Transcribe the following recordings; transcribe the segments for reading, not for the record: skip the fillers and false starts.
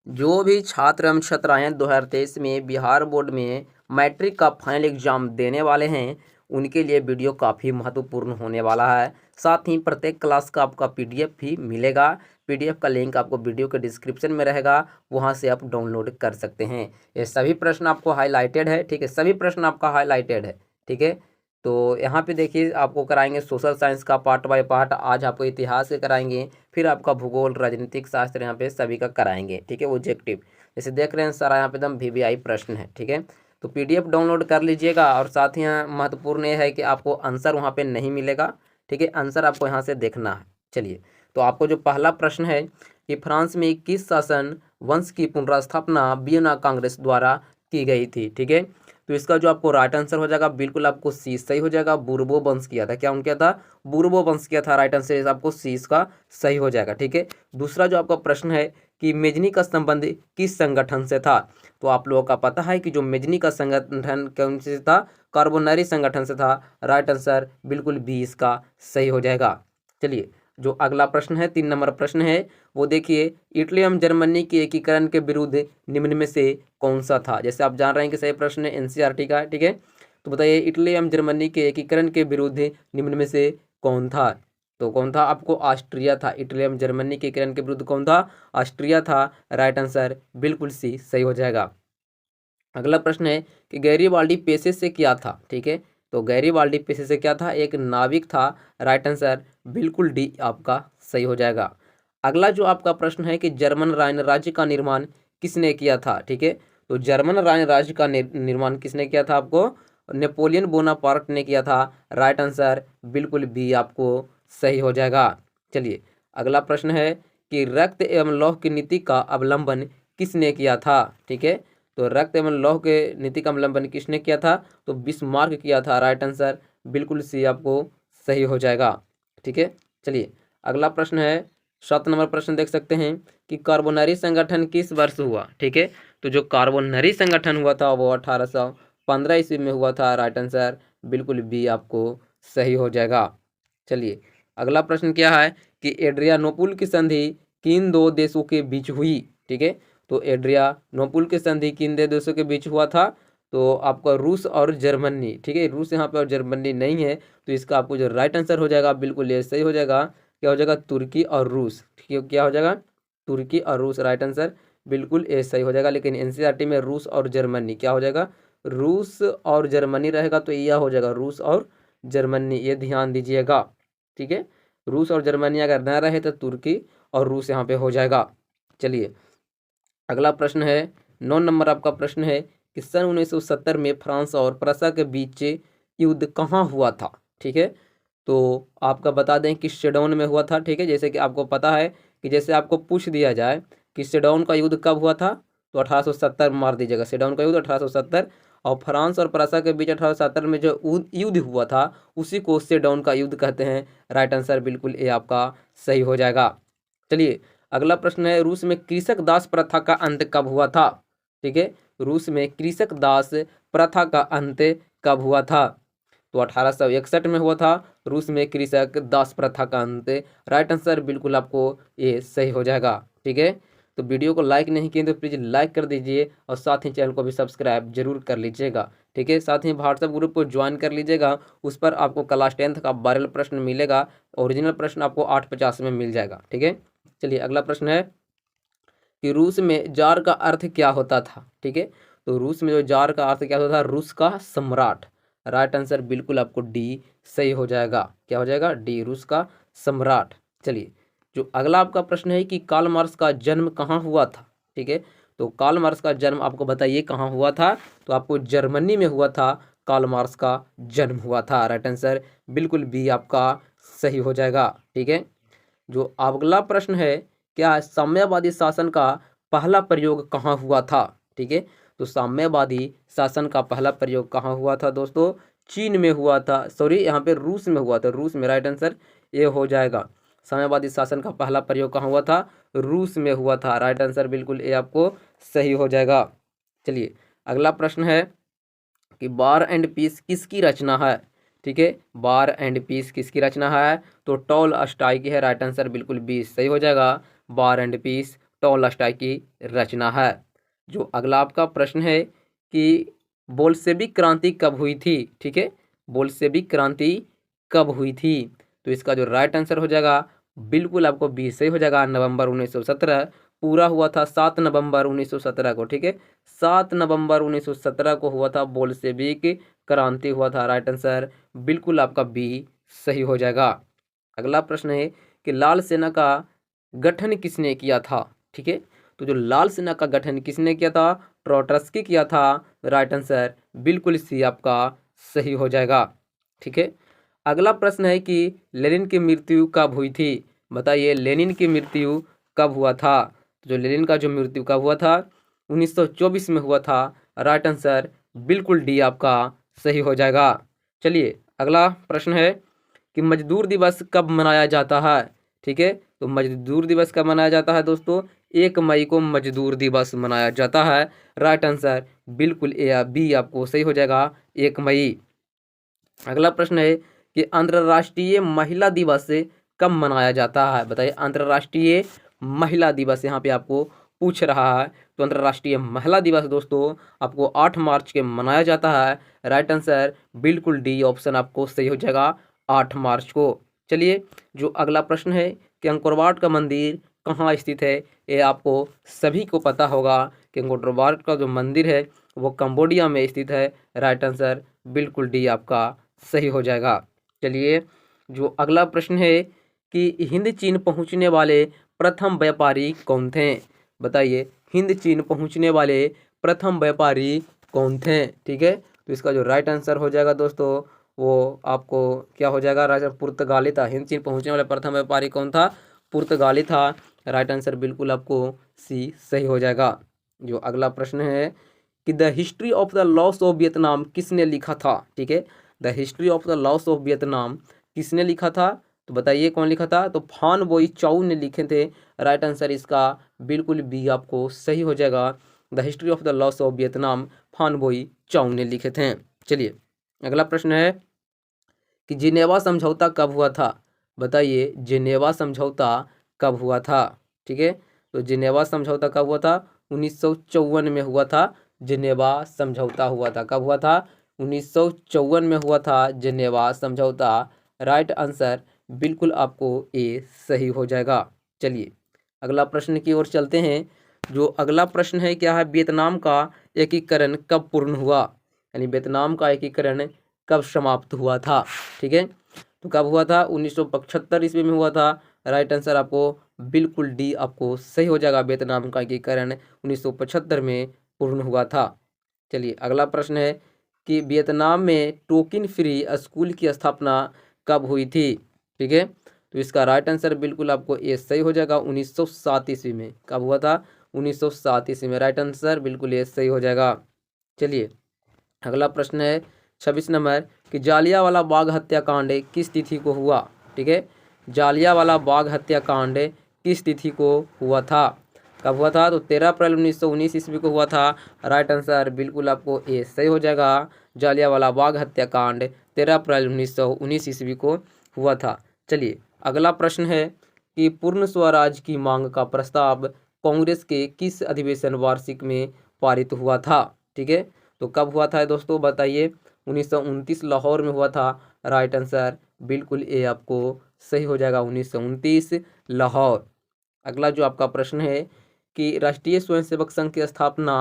जो भी छात्र एवं छात्राएँ 2023 में बिहार बोर्ड में मैट्रिक का फाइनल एग्ज़ाम देने वाले हैं, उनके लिए वीडियो काफ़ी महत्वपूर्ण होने वाला है। साथ ही प्रत्येक क्लास का आपका पीडीएफ भी मिलेगा। पीडीएफ का लिंक आपको वीडियो के डिस्क्रिप्शन में रहेगा, वहाँ से आप डाउनलोड कर सकते हैं। ये सभी प्रश्न आपको हाइलाइटेड है, ठीक है? सभी प्रश्न आपका हाइलाइटेड है, ठीक है? तो यहाँ पे देखिए आपको कराएंगे सोशल साइंस का पार्ट बाय पार्ट। आज आपको इतिहास के कराएंगे, फिर आपका भूगोल, राजनीतिक शास्त्र यहाँ पे सभी का कराएंगे, ठीक है? ऑब्जेक्टिव जैसे देख रहे हैं सारा यहाँ पे एकदम वीवीआई प्रश्न है, ठीक है? तो पीडीएफ डाउनलोड कर लीजिएगा। और साथ ही यहाँ महत्वपूर्ण ये है कि आपको आंसर वहाँ पे नहीं मिलेगा, ठीक है? आंसर आपको यहाँ से देखना है। चलिए, तो आपको जो पहला प्रश्न है कि फ्रांस में किस शासन वंश की पुनर्स्थापना वियना कांग्रेस द्वारा की गई थी, ठीक है? तो इसका जो आपको राइट आंसर हो जाएगा, बिल्कुल आपको सी सही हो जाएगा। बूर्बो वंश किया था, क्या उनका किया था? बूर्बो वंश किया था। राइट आंसर आपको सी इसका सही हो जाएगा, ठीक है? दूसरा जो आपका प्रश्न है कि मेजनी का संबंध किस संगठन से था? तो आप लोगों का पता है कि जो मेजनी का संगठन कौन से था? कार्बोनरी संगठन से था। राइट आंसर बिल्कुल बी इसका सही हो जाएगा। चलिए, जो अगला प्रश्न है 3 नंबर प्रश्न है, वो देखिए, इटली एवं जर्मनी के एकीकरण के विरुद्ध निम्न में से कौन सा था? जैसे आप जान रहे हैं कि सही प्रश्न है एनसीईआरटी का, ठीक है? तो बताइए, इटली एवं जर्मनी के एकीकरण के विरुद्ध निम्न में से कौन था? तो कौन था? आपको ऑस्ट्रिया था। इटली एवं जर्मनी के एकीकरण के विरुद्ध कौन था? ऑस्ट्रिया था। राइट आंसर बिल्कुल सी सही हो जाएगा। अगला प्रश्न है कि गैरीबाल्डी पेशे से क्या था, ठीक है? तो गैरीबाल्डी पेशे से क्या था? एक नाविक था। राइट आंसर बिल्कुल डी आपका सही हो जाएगा। अगला जो आपका प्रश्न है कि जर्मन राइन राज्य का निर्माण किसने किया था, ठीक है? तो जर्मन राइन राज्य का निर्माण किसने किया था? आपको नेपोलियन बोनापार्ट ने किया था। राइट आंसर बिल्कुल बी आपको सही हो जाएगा। चलिए, अगला प्रश्न है कि रक्त एवं लौह की नीति का अवलंबन किसने किया था, ठीक है? तो रक्त एवं लौह के नीति का अवलंबन किसने किया था? तो बिस्मार्क किया था। राइट आंसर बिल्कुल सी आपको सही हो जाएगा, ठीक है? चलिए, अगला प्रश्न है 7 नंबर प्रश्न देख सकते हैं कि कार्बोनरी संगठन किस वर्ष हुआ, ठीक है? तो जो कार्बोनरी संगठन हुआ था वो 1815 ईस्वी में हुआ था। राइट आंसर बिल्कुल बी आपको सही हो जाएगा। चलिए, अगला प्रश्न क्या है कि एड्रियानोपुल की संधि किन दो देशों के बीच हुई, ठीक है? तो एड्रियानोपुल की संधि किन दो देशों के बीच हुआ था? तो आपका रूस और जर्मनी, ठीक है? रूस यहाँ पे और जर्मनी नहीं है, तो इसका आपको जो राइट आंसर हो जाएगा बिल्कुल ये सही हो जाएगा। क्या हो जाएगा? तुर्की और रूस, ठीक है? क्या हो जाएगा? तुर्की और रूस। राइट आंसर बिल्कुल ये सही हो जाएगा। लेकिन एनसीईआरटी में रूस और जर्मनी क्या हो जाएगा? रूस और जर्मनी रहेगा, तो यह हो जाएगा रूस और जर्मनी, ये ध्यान दीजिएगा, ठीक है? रूस और जर्मनी अगर न रहे तो तुर्की और रूस यहाँ पे हो जाएगा। चलिए, अगला प्रश्न है 9 नंबर आपका प्रश्न है कि सन 1970 में फ्रांस और प्रसा के बीच युद्ध कहाँ हुआ था, ठीक है? तो आपका बता दें कि शेडोन में हुआ था, ठीक है? जैसे कि आपको पता है कि जैसे आपको पूछ दिया जाए कि शेडोन का युद्ध कब हुआ था, तो 1870 मार दीजिएगा। शेडोन का युद्ध 1870, और फ्रांस और प्रसा के बीच 1870 में जो युद्ध हुआ था उसी को शेडोन का युद्ध कहते हैं। राइट आंसर बिल्कुल ये आपका सही हो जाएगा। चलिए, अगला प्रश्न है रूस में कृषक दास प्रथा का अंत कब हुआ था, ठीक है? रूस में कृषक दास प्रथा का अंत कब हुआ था? तो 1861 में हुआ था रूस में कृषक दास प्रथा का अंत। राइट आंसर बिल्कुल आपको ये सही हो जाएगा, ठीक है? तो वीडियो को लाइक नहीं किए तो प्लीज़ लाइक कर दीजिए, और साथ ही चैनल को भी सब्सक्राइब जरूर कर लीजिएगा, ठीक है? साथ ही व्हाट्सएप ग्रुप को ज्वाइन कर लीजिएगा, उस पर आपको क्लास 10th का वायरल प्रश्न मिलेगा। ओरिजिनल प्रश्न आपको 850 में मिल जाएगा, ठीक है? चलिए, अगला प्रश्न है कि रूस में जार का अर्थ क्या होता था, ठीक है? तो रूस में जो जार का अर्थ क्या होता था? रूस का सम्राट। राइट आंसर बिल्कुल आपको डी सही हो जाएगा। क्या हो जाएगा? डी, रूस का सम्राट। चलिए, जो अगला आपका प्रश्न है कि कार्ल मार्क्स का जन्म कहाँ हुआ था, ठीक है? तो कार्ल मार्क्स का जन्म आपको बताइए कहाँ हुआ था? तो आपको जर्मनी में हुआ था कार्ल मार्क्स का जन्म हुआ था। राइट आंसर बिल्कुल बी आपका सही हो जाएगा, ठीक है? जो अगला प्रश्न है, क्या साम्यवादी शासन का पहला प्रयोग कहाँ हुआ था, ठीक है? तो साम्यवादी शासन का पहला प्रयोग कहाँ हुआ था दोस्तों? चीन में हुआ था, सॉरी यहाँ पे रूस में हुआ था। रूस में राइट आंसर ये हो जाएगा। साम्यवादी शासन का पहला प्रयोग कहाँ हुआ था? रूस में हुआ था। राइट आंसर बिल्कुल ये आपको सही हो जाएगा। चलिए, अगला प्रश्न है कि बार एंड पीस किसकी रचना है, ठीक है? बार एंड पीस किसकी रचना है? तो टॉल स्टाई की है। राइट आंसर बिल्कुल बी सही हो जाएगा। बार एंड पीस टॉलस्टॉय की रचना है। जो अगला आपका प्रश्न है कि बोल्शेविक क्रांति कब हुई थी, ठीक है, बोल्शेविक क्रांति कब हुई थी, तो इसका जो राइट आंसर हो जाएगा बिल्कुल आपको बी सही हो जाएगा, नवंबर 1917। पूरा हुआ था 7 नवंबर 1917 को, ठीक है, 7 नवंबर 1917 को हुआ था बोल्शेविक क्रांति हुआ था। राइट आंसर बिल्कुल आपका बी सही हो जाएगा। अगला प्रश्न है कि लाल सेना का गठन किसने किया था, ठीक है, तो जो लाल सेना का गठन किसने किया था, ट्रोट्स्की किया था। राइट आंसर बिल्कुल सी आपका सही हो जाएगा, ठीक है। अगला प्रश्न है कि लेनिन की मृत्यु कब हुई थी, बताइए लेनिन की मृत्यु कब हुआ था, तो जो लेनिन का जो मृत्यु कब हुआ था 1924 में हुआ था। राइट आंसर बिल्कुल डी आपका सही हो जाएगा। चलिए अगला प्रश्न है कि मजदूर दिवस कब मनाया जाता है, ठीक है, तो मजदूर दिवस कब मनाया जाता है दोस्तों, 1 मई को मजदूर दिवस मनाया जाता है। राइट आंसर बिल्कुल ए या बी आपको सही हो जाएगा, 1 मई। अगला प्रश्न है कि अंतर्राष्ट्रीय महिला दिवस कब मनाया जाता है, बताइए अंतर्राष्ट्रीय महिला दिवस यहाँ पे आपको पूछ रहा है। तो अंतर्राष्ट्रीय महिला दिवस दोस्तों आपको 8 मार्च के मनाया जाता है। राइट आंसर बिल्कुल डी ऑप्शन आपको सही हो जाएगा, 8 मार्च को। चलिए जो अगला प्रश्न है कि अंकोरवाट का मंदिर कहाँ स्थित है, ये आपको सभी को पता होगा कि अंकोरवाट का जो मंदिर है वो कंबोडिया में स्थित है। राइट आंसर बिल्कुल डी आपका सही हो जाएगा। चलिए जो अगला प्रश्न है कि हिंद चीन पहुंचने वाले प्रथम व्यापारी कौन थे, बताइए हिंद चीन पहुंचने वाले प्रथम व्यापारी कौन थे, ठीक है, तो इसका जो राइट आंसर हो जाएगा दोस्तों वो आपको क्या हो जाएगा, राजा पुर्तगाली था। हिंद चीन पहुंचने वाला प्रथम व्यापारी कौन था, पुर्तगाली था। राइट आंसर बिल्कुल आपको सी सही हो जाएगा। जो अगला प्रश्न है कि the history of the loss of Vietnam किसने लिखा था, ठीक है, the history of the loss of Vietnam किसने लिखा था, तो बताइए कौन लिखा था, तो फान बोई चाउ ने लिखे थे। राइट आंसर इसका बिल्कुल बी आपको सही हो जाएगा, the history of the loss of Vietnam फान बोई चाउ ने लिखे थे। चलिए अगला प्रश्न है कि जिनेवा समझौता कब हुआ था, बताइए जिनेवा समझौता कब हुआ था, ठीक है, तो जिनेवा समझौता कब हुआ था, 1954 में हुआ था। जिनेवा समझौता हुआ था, कब हुआ था, 1954 में हुआ था जिनेवा समझौता। राइट आंसर बिल्कुल आपको ए सही हो जाएगा। चलिए अगला प्रश्न की ओर चलते हैं। जो अगला प्रश्न है क्या है, वियतनाम का एकीकरण कब पूर्ण हुआ, यानी वियतनाम का एकीकरण कब समाप्त हुआ था, ठीक है, तो कब हुआ था, 1975 ईस्वी में हुआ था। राइट आंसर आपको बिल्कुल डी आपको सही हो जाएगा, वियतनाम का एकीकरण 1975 में पूर्ण हुआ था। चलिए अगला प्रश्न है कि वियतनाम में टोकन फ्री स्कूल की स्थापना कब हुई थी, ठीक है, तो इसका राइट आंसर बिल्कुल आपको ये सही हो जाएगा, 1907 ईस्वी में। कब हुआ था, 1907 ईस्वी में। राइट आंसर बिल्कुल ये सही हो जाएगा। चलिए अगला प्रश्न है 26 नंबर कि जालियांवाला बाग हत्याकांड किस तिथि को हुआ, ठीक है, जालियांवाला बाग हत्याकांड किस तिथि को हुआ था, कब हुआ था, तो 13 अप्रैल 1919 ईस्वी को हुआ था। राइट आंसर बिल्कुल आपको ए सही हो जाएगा, जालियांवाला बाग हत्याकांड 13 अप्रैल 1919 ईस्वी को हुआ था। चलिए अगला प्रश्न है कि पूर्ण स्वराज की मांग का प्रस्ताव कांग्रेस के किस अधिवेशन वार्षिक में पारित हुआ था, ठीक है, तो कब हुआ था दोस्तों, बताइए 1929 लाहौर में हुआ था। राइट आंसर बिल्कुल ए आपको सही हो जाएगा, 1929 लाहौर। अगला जो आपका प्रश्न है कि राष्ट्रीय स्वयंसेवक संघ की स्थापना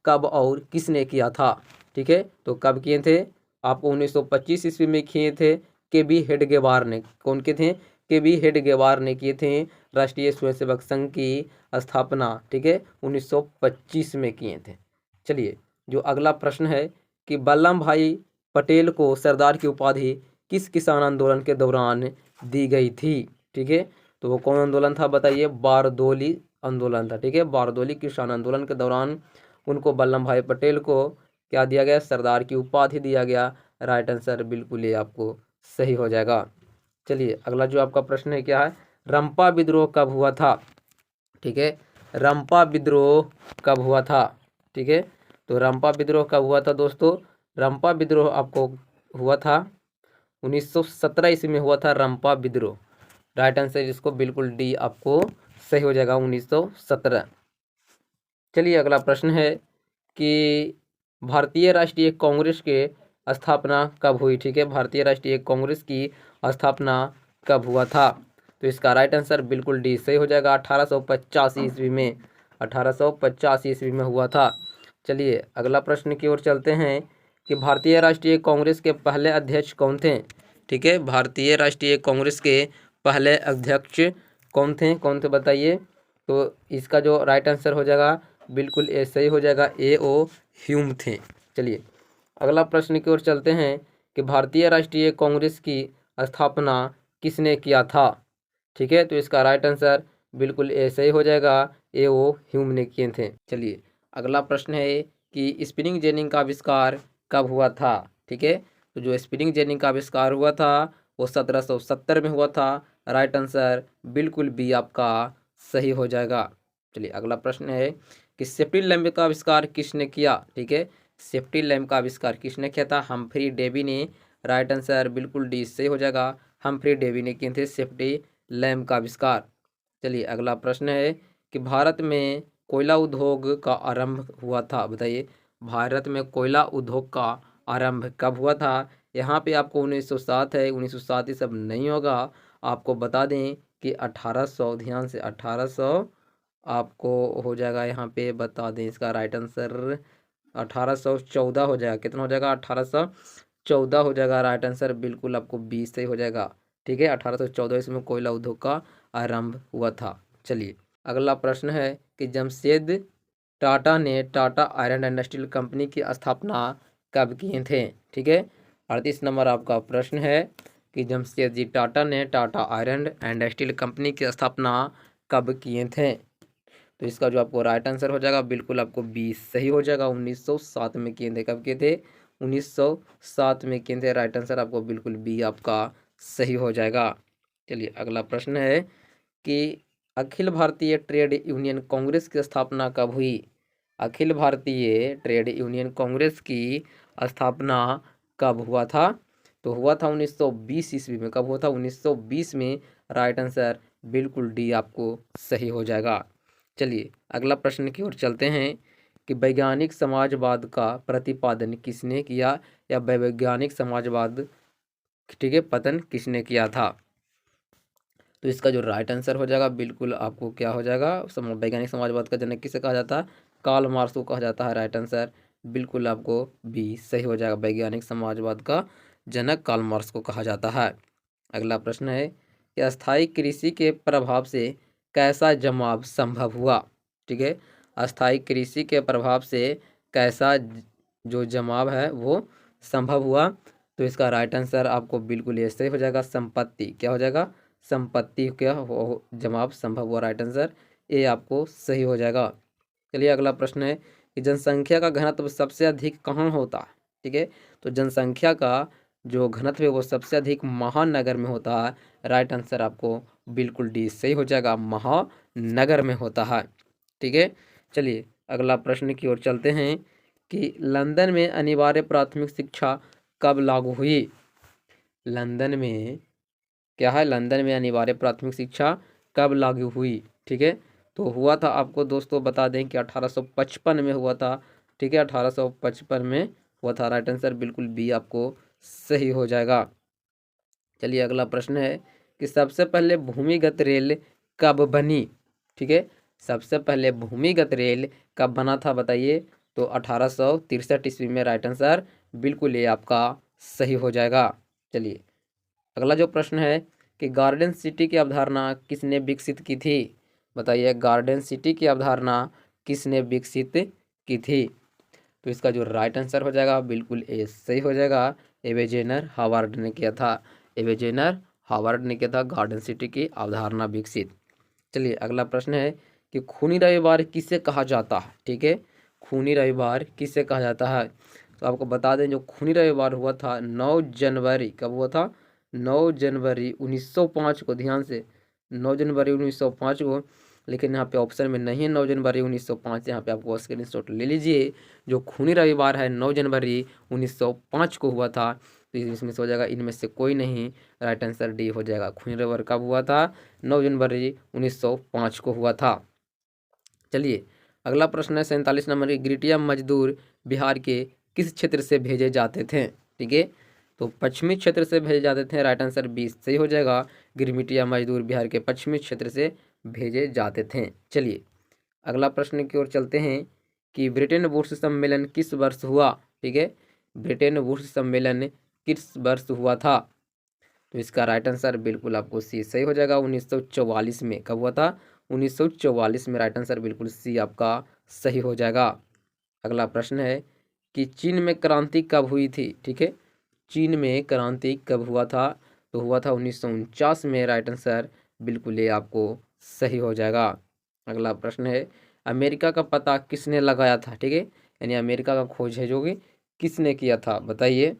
कब और किसने किया था, ठीक है, तो कब किए थे, आपको 1925 ईस्वी में किए थे, के बी हेडगेवार ने। कौन के थे, के बी हेडगेवार ने किए थे राष्ट्रीय स्वयंसेवक संघ की स्थापना, ठीक है, 1925 में किए थे। चलिए जो अगला प्रश्न है कि वल्लभ भाई पटेल को सरदार की उपाधि किस किसान आंदोलन के दौरान दी गई थी, ठीक है, तो वो कौन आंदोलन था, बताइए बारदोली आंदोलन था, ठीक है, बारदोली किसान आंदोलन के दौरान उनको वल्लभ भाई पटेल को क्या दिया गया, सरदार की उपाधि दिया गया। राइट आंसर बिल्कुल ये आपको सही हो जाएगा। चलिए अगला जो आपका प्रश्न है क्या है, रंपा विद्रोह कब हुआ था, ठीक है, रंपा विद्रोह कब हुआ था, ठीक है, तो रंपा विद्रोह कब हुआ था दोस्तों, रंपा विद्रोह आपको हुआ था 1917 ईस्वी में हुआ था रंपा विद्रोह। राइट आंसर इसको बिल्कुल डी आपको सही हो जाएगा 1917। चलिए अगला प्रश्न है कि भारतीय राष्ट्रीय कांग्रेस के स्थापना कब हुई। ठीक है, भारतीय राष्ट्रीय कांग्रेस की स्थापना कब हुआ था। तो इसका राइट आंसर बिल्कुल डी सही हो जाएगा 1850 ईस्वी में। 1850 ईस्वी में हुआ था। चलिए अगला प्रश्न की ओर चलते हैं कि भारतीय राष्ट्रीय कांग्रेस के पहले अध्यक्ष कौन थे। ठीक है, भारतीय राष्ट्रीय कांग्रेस के पहले अध्यक्ष कौन थे बताइए। तो इसका जो राइट आंसर हो जाएगा बिल्कुल ए सही हो जाएगा, A.O. ह्यूम थे। चलिए अगला प्रश्न की ओर चलते हैं कि भारतीय राष्ट्रीय कांग्रेस की स्थापना किसने किया था। ठीक है, तो इसका राइट आंसर बिल्कुल ए सही हो जाएगा, A.O. ह्यूम ने किए थे। चलिए अगला प्रश्न है कि स्पिनिंग जेनिंग का आविष्कार कब हुआ था। ठीक है, तो जो स्पिनिंग जेनिंग का आविष्कार हुआ था वो 1770 में हुआ था। राइट आंसर बिल्कुल बी आपका सही हो जाएगा। चलिए अगला प्रश्न है कि सेफ्टी लैम्प का आविष्कार किसने किया। ठीक है, सेफ्टी लैम्प का आविष्कार किसने किया था, हम्फ्री डेवी ने। राइट आंसर बिल्कुल डी सही हो जाएगा, हम्फ्री डेवी ने किए थे सेफ्टी लैम्प का आविष्कार। चलिए अगला प्रश्न है कि भारत में कोयला उद्योग का आरंभ हुआ था। बताइए भारत में कोयला उद्योग का आरंभ कब हुआ था। यहाँ पे आपको 1907 है, 1907 ये सब नहीं होगा। आपको बता दें कि 1800, ध्यान से 1800 आपको हो जाएगा। यहाँ पे बता दें इसका राइट आंसर 1814 हो जाएगा। कितना हो जाएगा, 1814 हो जाएगा। राइट आंसर बिल्कुल आपको 20 सही हो जाएगा। ठीक है, 1814 ईस्वी में कोयला उद्योग का आरंभ हुआ था। चलिए अगला प्रश्न है कि जमशेद टाटा ने Tata iron and steel company की स्थापना कब किए थे। ठीक है, 38 नंबर आपका प्रश्न है कि जमशेद जी टाटा ने Tata iron and steel company की स्थापना कब किए थे। तो इसका जो आपको राइट आंसर हो जाएगा बिल्कुल आपको 20 सही हो जाएगा। 1907 में किए थे। कब किए थे, 1907 में किए थे। राइट आंसर आपको बिल्कुल बी आपका सही हो जाएगा। चलिए अगला प्रश्न है कि अखिल भारतीय ट्रेड यूनियन कांग्रेस की स्थापना कब हुई। अखिल भारतीय ट्रेड यूनियन कांग्रेस की स्थापना कब हुआ था। तो हुआ था 1920 ईस्वी में। कब हुआ था, 1920 में। राइट आंसर बिल्कुल डी आपको सही हो जाएगा। चलिए अगला प्रश्न की ओर चलते हैं कि वैज्ञानिक समाजवाद का प्रतिपादन किसने किया, या वैज्ञानिक समाजवाद ठीक है पतन किसने किया था। तो इसका जो राइट आंसर हो जाएगा बिल्कुल आपको क्या हो जाएगा, वैज्ञानिक समाजवाद का जनक किसे कहा जाता है, कार्ल मार्क्स को कहा जाता है। राइट आंसर बिल्कुल आपको बी सही हो जाएगा, वैज्ञानिक समाजवाद का जनक कार्ल मार्क्स को कहा जाता है। अगला प्रश्न है कि अस्थायी कृषि के प्रभाव से कैसा जमाव संभव हुआ। ठीक है, अस्थायी कृषि के प्रभाव से कैसा जो जमाव है वो संभव हुआ। तो इसका राइट आंसर आपको बिल्कुल ये सही हो जाएगा, संपत्ति क्या हो जाएगा, संपत्ति क्या हो जमाव संभव हुआ। राइट आंसर ये आपको सही हो जाएगा। चलिए अगला प्रश्न है कि जनसंख्या का घनत्व सबसे अधिक कहाँ होता है। ठीक है, तो जनसंख्या का जो घनत्व है वो सबसे अधिक महानगर में होता है। राइट आंसर आपको बिल्कुल डी सही हो जाएगा, महानगर में होता है। ठीक है, चलिए अगला प्रश्न की ओर चलते हैं कि लंदन में अनिवार्य प्राथमिक शिक्षा कब लागू हुई। लंदन में क्या है, लंदन में अनिवार्य प्राथमिक शिक्षा कब लागू हुई। ठीक है, तो हुआ था आपको दोस्तों बता दें कि 1855 में हुआ था। ठीक है, 1855 में हुआ था। राइट आंसर बिल्कुल बी आपको सही हो जाएगा। चलिए अगला प्रश्न है कि सबसे पहले भूमिगत रेल कब बनी। ठीक है, सबसे पहले भूमिगत रेल कब बना था बताइए। तो 1863 ईस्वी में। राइट आंसर बिल्कुल ये आपका सही हो जाएगा। चलिए अगला जो प्रश्न है कि गार्डन सिटी की अवधारणा किसने विकसित की थी। बताइए गार्डन सिटी की अवधारणा किसने विकसित की थी। तो इसका जो राइट आंसर हो जाएगा बिल्कुल ए सही हो जाएगा, एवेजेनर हावर्ड ने किया था। एवेजेनर हावर्ड ने किया था गार्डन सिटी की अवधारणा विकसित। चलिए अगला प्रश्न है कि खूनी रविवार किसे कहा जाता है। ठीक है, खूनी रविवार किसे कहा जाता है। तो आपको बता दें जो खूनी रविवार हुआ था 9 जनवरी। कब हुआ था, 9 जनवरी 1905 को। ध्यान से 9 जनवरी 1905 को, लेकिन यहाँ पे ऑप्शन में नहीं है 9 जनवरी 1905। यहाँ पे आपको स्क्रीनशॉट ले लीजिए। जो खूनी रविवार है 9 जनवरी 1905 को हुआ था। तो इसमें से हो जाएगा इनमें से कोई नहीं, राइट आंसर डी हो जाएगा। खूनी रिवर कब हुआ था? 9 जनवरी 1905 को हुआ था। चलिए अगला प्रश्न है 47 नंबर की, गिरटिया मजदूर बिहार के किस क्षेत्र से भेजे जाते थे? ठीक है, तो पश्चिमी क्षेत्र से भेजे जाते थे, राइट आंसर बी सही हो जाएगा। गिरमिटिया मजदूर बिहार के पश्चिमी क्षेत्र से भेजे जाते थे। चलिए अगला प्रश्न की ओर चलते हैं कि ब्रिटेन वुड्स सम्मेलन किस वर्ष हुआ? ठीक है, ब्रिटेन वुड्स सम्मेलन किस वर्ष हुआ था? तो इसका राइट आंसर बिल्कुल आपको सी सही हो जाएगा। 1944 में। कब हुआ था? 1944 में। राइट आंसर बिल्कुल सी आपका सही हो जाएगा। अगला प्रश्न है कि चीन में क्रांति कब हुई थी? ठीक है, चीन में क्रांति कब हुआ था? तो हुआ था 1949 में। राइट आंसर बिल्कुल ये आपको सही हो जाएगा। अगला प्रश्न है अमेरिका का पता किसने लगाया था? ठीक है, यानी अमेरिका का खोज है जो कि किसने किया था बताइए?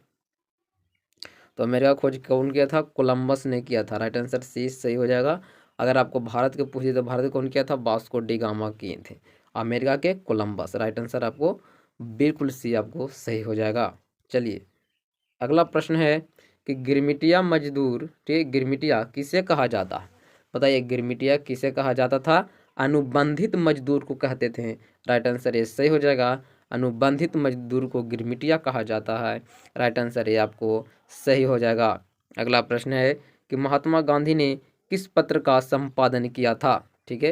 तो अमेरिका का खोज कौन किया था? कोलंबस ने किया था। राइट आंसर सी सही हो जाएगा। अगर आपको भारत के पूछे तो भारत कौन किया था? वास्को डी गामा किए थे। अमेरिका के कोलंबस। राइट आंसर आपको बिल्कुल सी आपको सही हो जाएगा। चलिए अगला प्रश्न है कि गिरमिटिया मजदूर, ठीक, गिरमिटिया किसे कहा जाता है? बताइए गिरमिटिया किसे कहा जाता था? अनुबंधित मजदूर को कहते थे। राइट आंसर ये सही हो जाएगा। अनुबंधित मजदूर को गिरमिटिया कहा जाता है। राइट आंसर ये आपको सही हो जाएगा। अगला प्रश्न है कि महात्मा गांधी ने किस पत्र का संपादन किया था? ठीक है,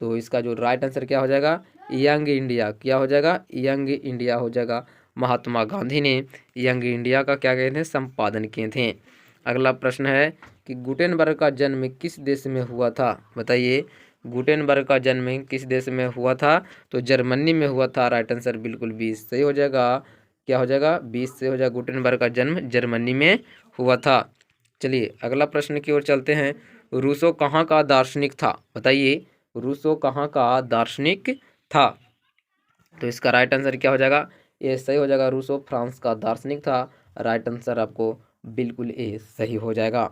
तो इसका जो राइट आंसर क्या हो जाएगा? Young India. क्या हो जाएगा? यंग इंडिया हो जाएगा। महात्मा गांधी ने यंग इंडिया का क्या कहते हैं? संपादन किए थे। अगला प्रश्न है कि गुटेनबर्ग का जन्म किस देश में हुआ था? बताइए गुटेनबर्ग का जन्म किस देश में हुआ था? तो जर्मनी में हुआ था। राइट आंसर बिल्कुल 20 सही हो जाएगा। क्या हो जाएगा? 20 से हो जाएगा। गुटेनबर्ग का जन्म जर्मनी में हुआ था। चलिए अगला प्रश्न की ओर चलते हैं। रूसो कहाँ का दार्शनिक था? बताइए रूसो कहाँ का दार्शनिक था? तो इसका राइट आंसर क्या हो जाएगा? ये सही हो जाएगा। रूसो फ्रांस का दार्शनिक था। राइट आंसर आपको बिल्कुल ये सही हो जाएगा।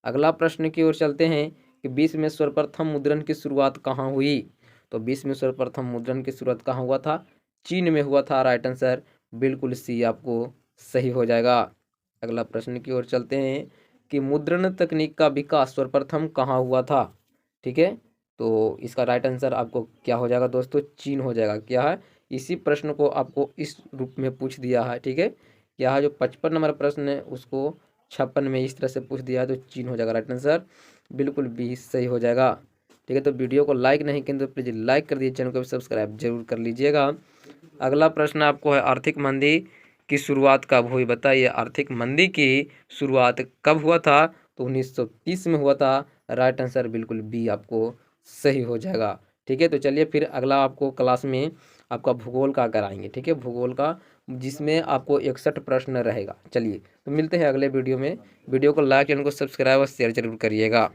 अगला प्रश्न की ओर चलते हैं कि विश्व में सर्वप्रथम मुद्रण की शुरुआत कहाँ हुई? तो विश्व में सर्वप्रथम मुद्रण की शुरुआत कहाँ हुआ था? चीन में हुआ था। राइट आंसर बिल्कुल सी आपको सही हो जाएगा। अगला प्रश्न की ओर चलते हैं कि मुद्रण तकनीक का विकास सर्वप्रथम कहाँ हुआ था? ठीक है, तो इसका राइट आंसर आपको क्या हो जाएगा दोस्तों? चीन हो जाएगा। क्या है? इसी प्रश्न को आपको इस रूप में पूछ दिया है। ठीक है, क्या है जो 55 नंबर प्रश्न है उसको 56 में इस तरह से पूछ दिया है, तो चीन हो जाएगा। राइट आंसर बिल्कुल भी सही हो जाएगा। ठीक है, तो वीडियो को लाइक नहीं किया तो प्लीज़ लाइक कर दीजिए, चैनल को भी सब्सक्राइब जरूर कर लीजिएगा। अगला प्रश्न आपको है आर्थिक मंदी की शुरुआत कब हुई? बताइए आर्थिक मंदी की शुरुआत कब हुआ था? तो 1930 में हुआ था। राइट आंसर बिल्कुल बी आपको सही हो जाएगा। ठीक है, तो चलिए फिर अगला आपको क्लास में आपका भूगोल का कराएंगे। ठीक है, भूगोल का जिसमें आपको 61 प्रश्न रहेगा। चलिए तो मिलते हैं अगले वीडियो में। वीडियो को लाइक, चैनल को सब्सक्राइब और शेयर जरूर करिएगा।